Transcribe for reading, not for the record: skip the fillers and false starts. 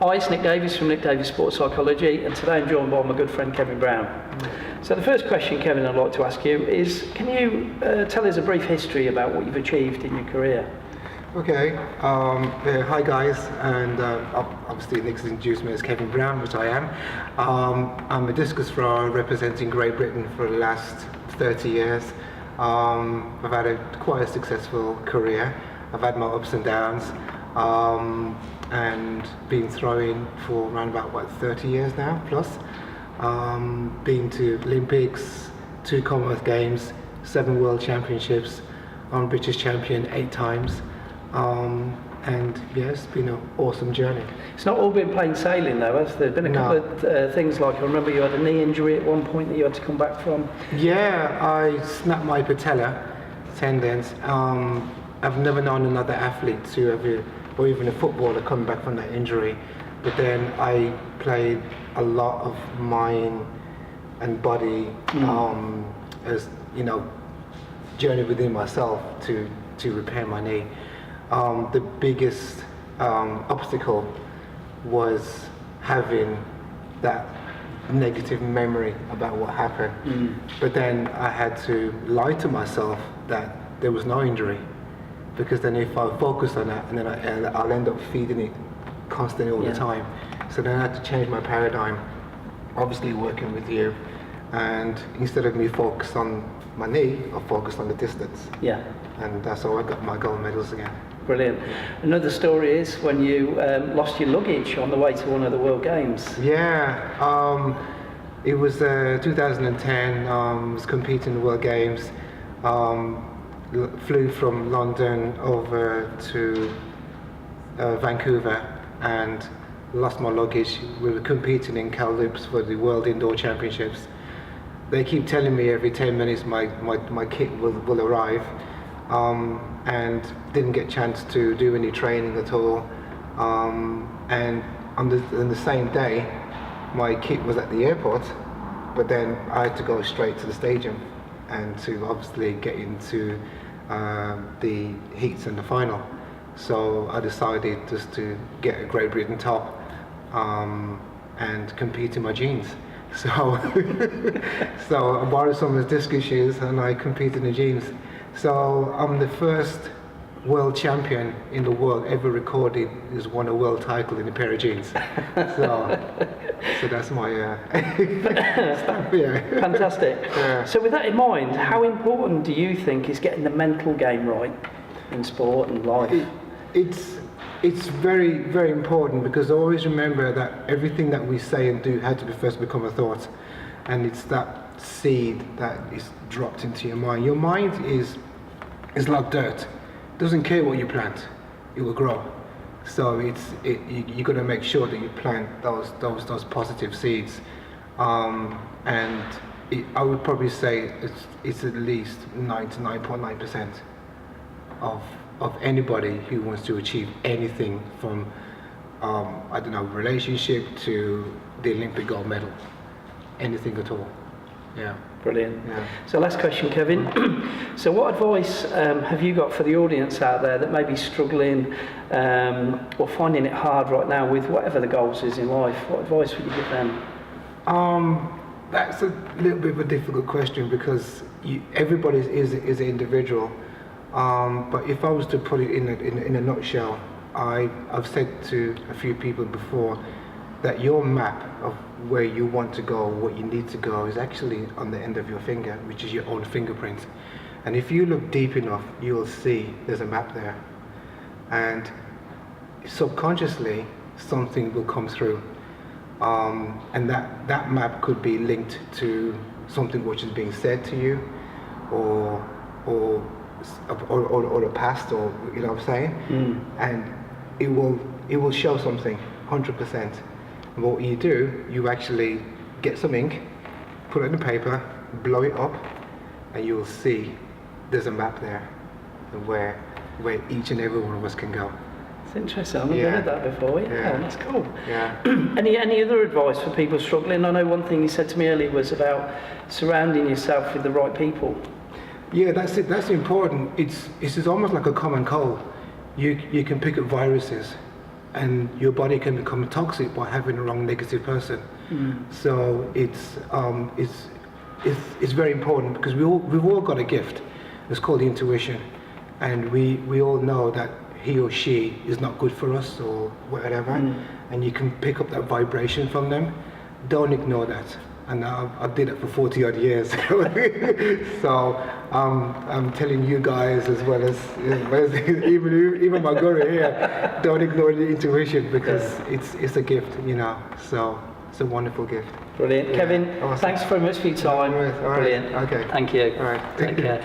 Hi, it's Nick Davies from Nick Davies Sports Psychology, and today I'm joined by my good friend Kevin Brown. So the first question, Kevin, I'd like to ask you is, can you tell us a brief history about what you've achieved in your career? Okay, hi guys, and obviously Nick's introduced me as Kevin Brown, which I am. I'm a discus thrower representing Great Britain for the last 30 years. I've had quite a successful career. I've had my ups and downs, and been throwing for around about 30 years now plus. Been to Olympics, 2 Commonwealth Games, 7 World Championships. I'm British champion 8 times. And yeah, it's been an awesome journey. It's not all been plain sailing though, has there? Been a couple of things, like I remember you had a knee injury at one point that you had to come back from. Yeah, I snapped my patella tendons. I've never known another athlete to ever, or even a footballer, coming back from that injury. But then I played a lot of mind and body, as you know, journey within myself to repair my knee. The biggest obstacle was having that negative memory about what happened. But then I had to lie to myself that there was no injury, because then if I focus on that, and then I'll end up feeding it constantly all the time. So then I had to change my paradigm, obviously working with you, and instead of me focused on my knee, I focused on the distance. Yeah. And that's how I got my gold medals again. Brilliant. Another story is when you lost your luggage on the way to one of the World Games. Yeah, it was 2010, was competing in the World Games, flew from London over to Vancouver and lost my luggage. We were competing in Kamloops for the World Indoor Championships. They keep telling me every 10 minutes my kit will arrive. And didn't get a chance to do any training at all. And on the same day, my kit was at the airport, but then I had to go straight to the stadium and to obviously get into the heats and the final. So I decided just to get a Great Britain top and compete in my jeans. So, so I borrowed some of the discus shoes and I competed in the jeans. So I'm the first world champion in the world ever recorded who's won a world title in a pair of jeans. So that's my stuff, yeah. Fantastic. Yeah. So with that in mind, how important do you think is getting the mental game right in sport and life? It's very, very important, because always remember that everything that we say and do had to first become a thought, and it's that seed that is dropped into your mind. Your mind is like dirt. It doesn't care what you plant, it will grow. So you got to make sure that you plant those positive seeds. And I would probably say it's at least 99.9% of anybody who wants to achieve anything from I don't know, relationship to the Olympic gold medal, anything at all. Yeah. Brilliant. Yeah. So last question, Kevin. So what advice have you got for the audience out there that may be struggling or finding it hard right now with whatever the goals is in life? What advice would you give them? That's a little bit of a difficult question, because everybody is an individual. But if I was to put it in a nutshell, I've said to a few people before that your map of where you want to go, what you need to go, is actually on the end of your finger, which is your own fingerprint. And if you look deep enough, you will see there's a map there. And subconsciously, something will come through. And that map could be linked to something which is being said to you, or the past, or you know what I'm saying? And it will show something 100%. And what you do, you actually get some ink, put it in the paper, blow it up, and you will see there's a map there, and where each and every one of us can go. It's interesting. I've never heard that before. Yeah, that's cool. Yeah. Any other advice for people struggling? I know one thing you said to me earlier was about surrounding yourself with the right people. Yeah, that's it. That's important. It's almost like a common cold. You can pick up viruses, and your body can become toxic by having the wrong negative person. So it's very important, because we've all got a gift. It's called intuition, and we all know that he or she is not good for us or whatever, and you can pick up that vibration from them. Don't ignore that. And I did it for 40 odd years. So I'm telling you guys, as well as even my guru here, don't ignore the intuition, because it's a gift, you know. So it's a wonderful gift. Brilliant. Yeah. Kevin, Awesome. thanks very much for your time. All right. Brilliant. Okay. Thank you. All right. Take care.